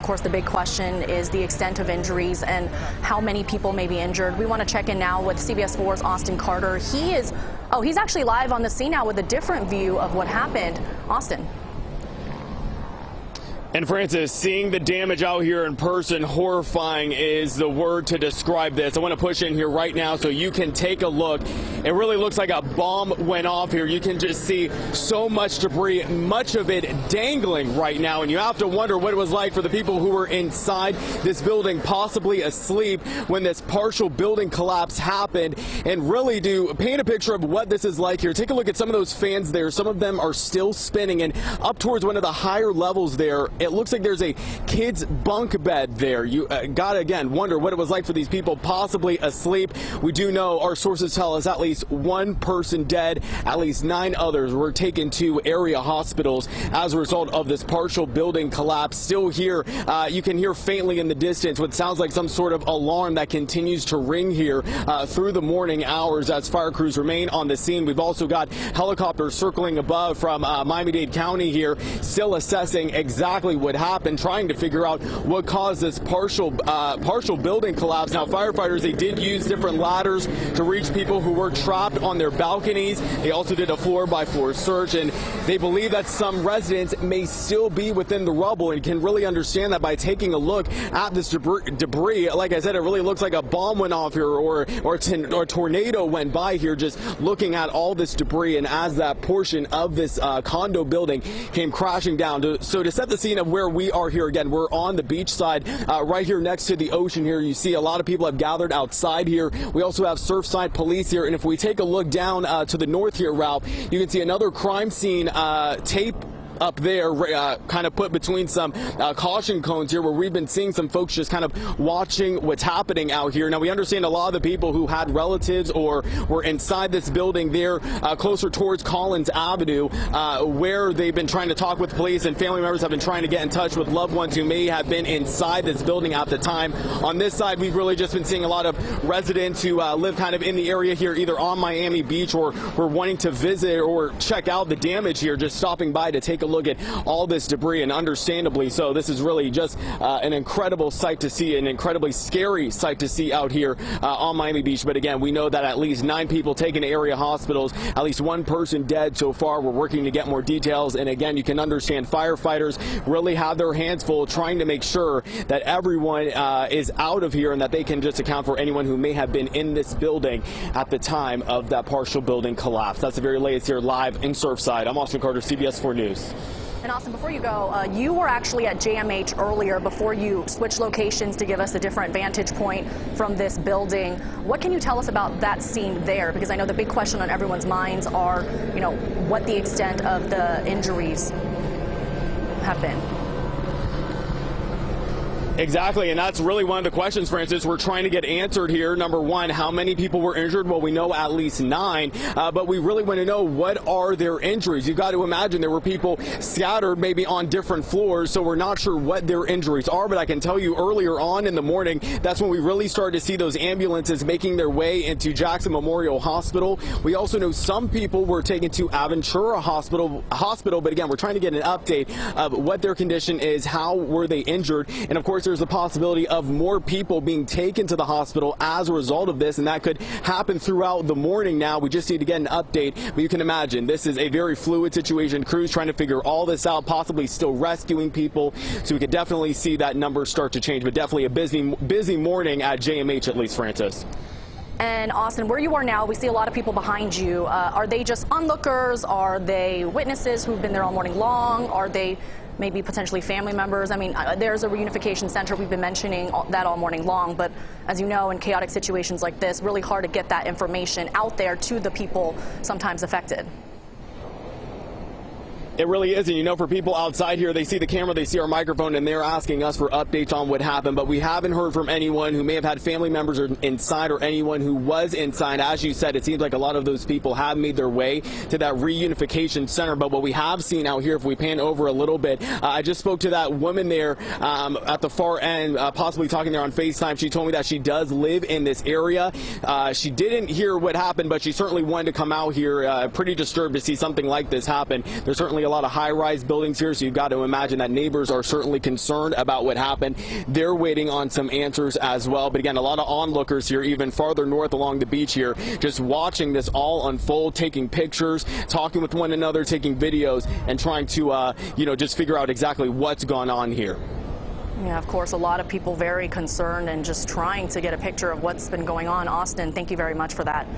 course, the big question is the extent of injuries and how many people may be injured. We want to check in now with CBS 4's Austin Carter. He's actually live on the scene now with a different view of what happened. Austin. And Francis, seeing the damage out here in person, horrifying is the word to describe this. I want to push in here right now so you can take a look. It really looks like a bomb went off here. You can just see so much debris, much of it dangling right now. And you have to wonder what it was like for the people who were inside this building, possibly asleep, when this partial building collapse happened. And really to paint a picture of what this is like here, take a look at some of those fans there. Some of them are still spinning, and up towards one of the higher levels there, it looks like there's a kid's bunk bed there. You gotta, again, wonder what it was like for these people possibly asleep. We do know, our sources tell us, at least one person dead, at least 9 others were taken to area hospitals as a result of this partial building collapse. Still here, you can hear faintly in the distance what sounds like some sort of alarm that continues to ring here through the morning hours as fire crews remain on the scene. We've also got helicopters circling above from Miami-Dade County here, still assessing exactly what happened, trying to figure out what caused this partial building collapse. Now, firefighters, they did use different ladders to reach people who were trapped on their balconies. They also did a floor-by-floor search, and they believe that some residents may still be within the rubble, and can really understand that by taking a look at this debris. Like I said, it really looks like a bomb went off here, or a tornado went by here, just looking at all this debris. And as that portion of this condo building came crashing down, so to set the scene of where we are here, again, we're on the beach side, right here next to the ocean here. You see a lot of people have gathered outside here. We also have Surfside police here, and if we take a look down to the north here, Ralph, you can see another crime scene tape up there, kind of put between some caution cones here, where we've been seeing some folks just kind of watching what's happening out here. Now, we understand a lot of the people who had relatives or were inside this building there closer towards Collins Avenue, where they've been trying to talk with police, and family members have been trying to get in touch with loved ones who may have been inside this building at the time. On this side, we've really just been seeing a lot of residents who live kind of in the area here, either on Miami Beach or were wanting to visit or check out the damage here, just stopping by to take a look at all this debris. And understandably so, this is really just an incredible sight to see, an incredibly scary sight to see out here on Miami Beach. But again, we know that at least 9 people taken to area hospitals, at least 1 person dead so far. We're working to get more details, and again, you can understand firefighters really have their hands full trying to make sure that everyone is out of here, and that they can just account for anyone who may have been in this building at the time of that partial building collapse. That's the very latest here live in Surfside. I'm Austin Carter, CBS 4 News. And Austin, before you go, you were actually at JMH earlier before you switched locations to give us a different vantage point from this building. What can you tell us about that scene there? Because I know the big question on everyone's minds are, you know, what the extent of the injuries have been. Exactly, and that's really one of the questions, Francis, we're trying to get answered here. Number one, how many people were injured? Well, we know at least 9, but we really want to know, what are their injuries? You've got to imagine there were people scattered maybe on different floors, so we're not sure what their injuries are. But I can tell you, earlier on in the morning, that's when we really started to see those ambulances making their way into Jackson Memorial Hospital. We also know some people were taken to Aventura Hospital, but again, we're trying to get an update of what their condition is, how were they injured, and of course, there's the possibility of more people being taken to the hospital as a result of this, and that could happen throughout the morning. Now, we just need to get an update, but you can imagine this is a very fluid situation. Crews trying to figure all this out, possibly still rescuing people, so we could definitely see that number start to change, but definitely a busy morning at JMH, at least, Francis. And Austin, where you are now, we see a lot of people behind you. Are they just onlookers? Are they witnesses who've been there all morning long? Are they maybe potentially family members? I mean, there's a reunification center. We've been mentioning that all morning long, but as you know, in chaotic situations like this, really hard to get that information out there to the people sometimes affected. It really is, and you know, for people outside here, they see the camera, they see our microphone, and they're asking us for updates on what happened, but we haven't heard from anyone who may have had family members inside, or anyone who was inside. As you said, it seems like a lot of those people have made their way to that reunification center, but what we have seen out here, if we pan over a little bit, I just spoke to that woman there at the far end, possibly talking there on FaceTime. She told me that she does live in this area. She didn't hear what happened, but she certainly wanted to come out here, pretty disturbed to see something like this happen. There's certainly a lot of high-rise buildings here, so you've got to imagine that neighbors are certainly concerned about what happened. They're waiting on some answers as well. But again, a lot of onlookers here, even farther north along the beach here, just watching this all unfold, taking pictures, talking with one another, taking videos, and trying to, just figure out exactly what's gone on here. Yeah, of course, a lot of people very concerned and just trying to get a picture of what's been going on. Austin, thank you very much for that.